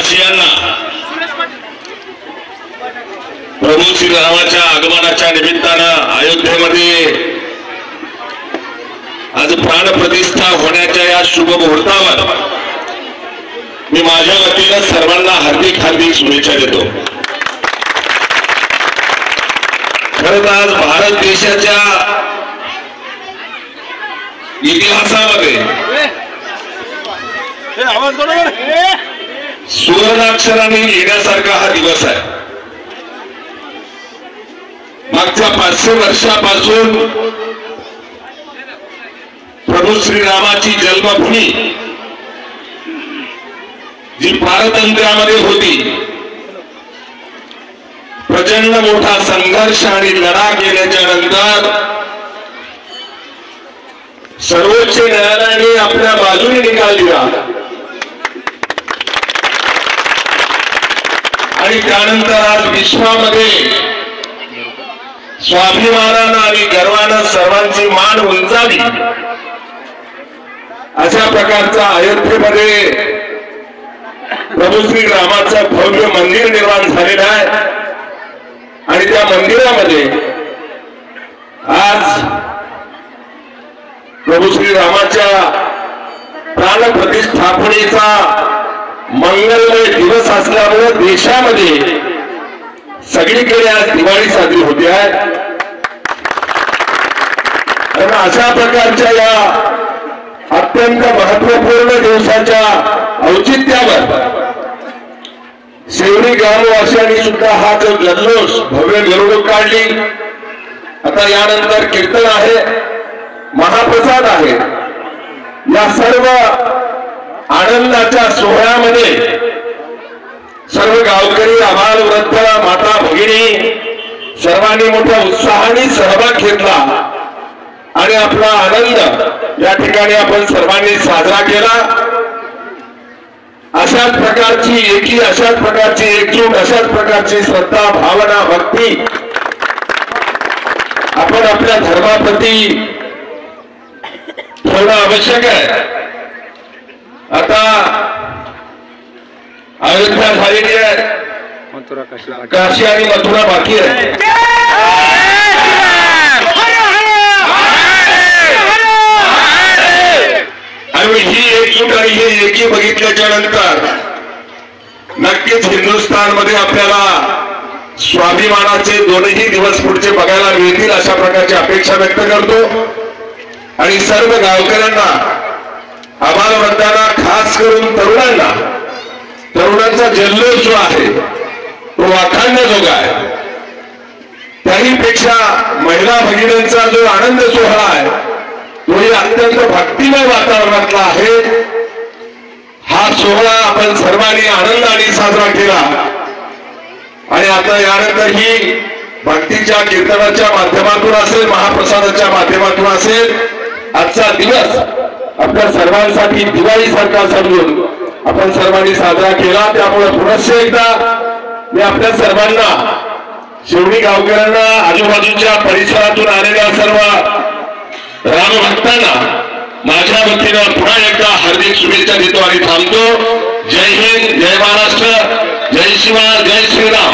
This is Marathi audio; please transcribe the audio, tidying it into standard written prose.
देशवासियांना प्रभू श्रीरामाच्या आगमनाच्या निमित्तानं अयोध्येमध्ये आज प्राणप्रतिष्ठा होण्याच्या या शुभ मुहूर्तावर मी माझ्या वतीनं सर्वांना हार्दिक हार्दिक शुभेच्छा देतो। खरंच आज भारत देशाच्या इतिहासामध्ये सुवर्णाक्षराने लिहिण्यासारखा हा दिवस आहे। मागच्या 500 वर्षापासून प्रभू श्रीरामाची जन्मभूमी जी पारतंत्र्यामध्ये होती, प्रचंड मोठा संघर्ष आणि लढा केल्याच्या नंतर सर्वोच्च न्यायालयाने आपल्या बाजूने निकाल दिला आणि त्यानंतर आज विश्वामध्ये स्वाभिमानानं आणि गर्वानं सर्वांची मान उंचावी अशा प्रकारचा अयोध्येमध्ये प्रभू श्री रामाचं भव्य मंदिर निर्माण झालेलं आहे आणि त्या मंदिरामध्ये आज प्रभू श्री रामाच्या प्राणप्रतिष्ठापनेचा मंगलमय दिवस असल्यामुळे देशामध्ये सगळीकडे आज दिवाळी साजरी होते आहे। अशा प्रकारच्या या अत्यंत महत्वपूर्ण दिवसाच्या औचित्यावर शेवटी ग्रामवासियांनी सुद्धा हा जो जल्लोष भव्य मिरवणूक काढली। आता यानंतर कीर्तन आहे, महाप्रसाद आहे। या सर्व आनंदाच्या सोहळ्यामध्ये सर्व गावकरी, आबाल, वृद्ध, माता, भगिनी सर्वांनी मोठ्या उत्साहाने सहभाग घेतला आणि आपला आनंद या ठिकाणी आपण सर्वांनी साजरा केला। अशाच प्रकारची एकी, अशाच प्रकारची एकजूट, अशाच प्रकारची श्रद्धा, भावना, भक्ती आपण आपल्या धर्माप्रती ठेवणं आवश्यक आहे। आता अयोध्या झालेली आहे, काशी आणि मथुरा बाकी आहे। आणि ही एकजूट आणि ही एकी बघितल्याच्या नंतर नक्कीच हिंदुस्थानमध्ये आपल्याला स्वाभिमानाचे दोनही दिवस पुढचे बघायला मिळतील अशा प्रकारची अपेक्षा व्यक्त करतो आणि सर्व गावकऱ्यांना, आबालवृद्धांना, खास करून तरुणांचा जल्लोष जो आहे तो वाखाणण्याजोगा आहे। त्याहीपेक्षा महिला भगिनींचा जो आनंद सोहळा आहे तोही अत्यंत भक्तिमय वातावरणातला आहे। हा सोहळा आपण सर्वांनी आनंदाने साजरा केला आणि आता यानंतर ही भक्तीच्या कीर्तनाच्या माध्यमातून असेल, महाप्रसादाच्या माध्यमातून असेल, आजचा दिवस आपल्या सर्वांसाठी दिवाळी सारखा समजून आपण सर्वांनी साजरा केला। त्यामुळे पुनश्च एकदा मी आपल्या सर्वांना, शेवटी गावकऱ्यांना, आजूबाजूच्या परिसरातून आलेल्या सर्व रामभक्तांना माझ्या वतीनं पुन्हा एकदा हार्दिक शुभेच्छा देतो आणि थांबतो। जय हिंद, जय महाराष्ट्र, जय शिवराय, जय श्रीराम।